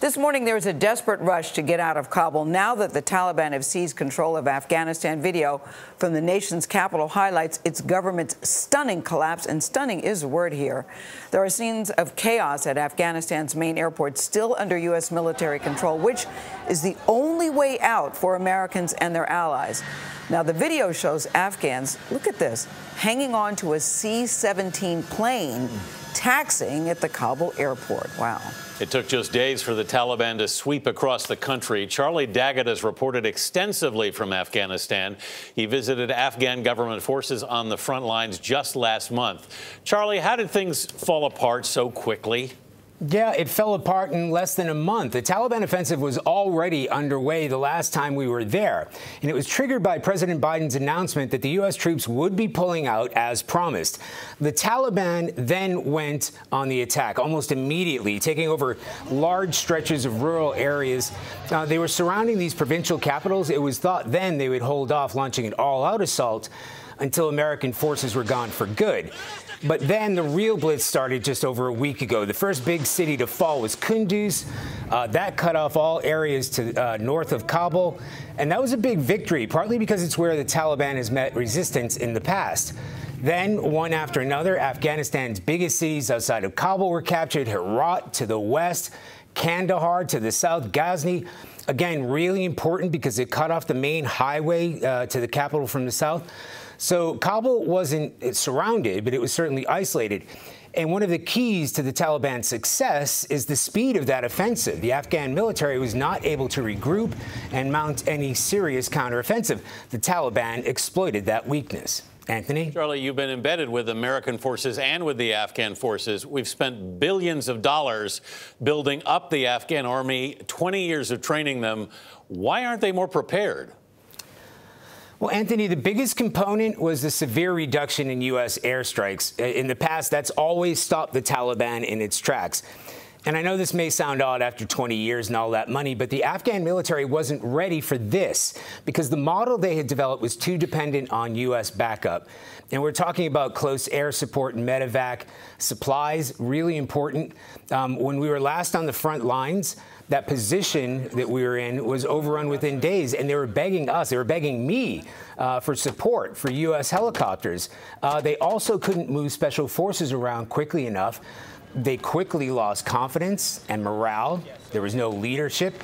This morning, there was a desperate rush to get out of Kabul now that the Taliban have seized control of Afghanistan. Video from the nation's capital highlights its government's stunning collapse, and stunning is the word here. There are scenes of chaos at Afghanistan's main airport, still under U.S. military control, which is the only way out for Americans and their allies. Now, the video shows Afghans, look at this, hanging on to a C-17 plane, taxiing at the Kabul airport. Wow. It took just days for the Taliban to sweep across the country. Charlie Daggett has reported extensively from Afghanistan. He visited Afghan government forces on the front lines just last month. Charlie, how did things fall apart so quickly? Yeah, it fell apart in less than a month. The Taliban offensive was already underway the last time we were there, and it was triggered by President Biden's announcement that the U.S. troops would be pulling out as promised. The Taliban then went on the attack almost immediately, taking over large stretches of rural areas. They were surrounding these provincial capitals. It was thought then they would hold off launching an all-out assault until American forces were gone for good. But then the real blitz started just over a week ago. The first big city to fall was Kunduz. That cut off all areas to north of Kabul. And that was a big victory, partly because it's where the Taliban has met resistance in the past. Then, one after another, Afghanistan's biggest cities outside of Kabul were captured. Herat to the west, Kandahar to the south, Ghazni. Again, really important because it cut off the main highway to the capital from the south. So Kabul wasn't surrounded, but it was certainly isolated. And one of the keys to the Taliban's success is the speed of that offensive. The Afghan military was not able to regroup and mount any serious counteroffensive. The Taliban exploited that weakness. Anthony? Charlie, you've been embedded with American forces and with the Afghan forces. We've spent billions of dollars building up the Afghan army, 20 years of training them. Why aren't they more prepared? Well, Anthony, the biggest component was the severe reduction in U.S. airstrikes. In the past, that's always stopped the Taliban in its tracks. And I know this may sound odd after 20 years and all that money, but the Afghan military wasn't ready for this because the model they had developed was too dependent on U.S. backup. And we're talking about close air support and medevac supplies, really important. When we were last on the front lines, that position that we were in was overrun within days, and they were begging us, they were begging me for support for U.S. helicopters. They also couldn't move special forces around quickly enough. They quickly lost confidence and morale. There was no leadership.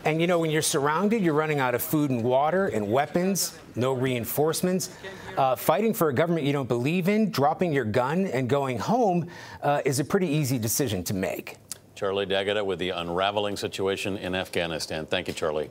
And, you know, when you're surrounded, you're running out of food and water and weapons, no reinforcements. Fighting for a government you don't believe in, dropping your gun and going home is a pretty easy decision to make. Charlie Daggett with the unraveling situation in Afghanistan. Thank you, Charlie.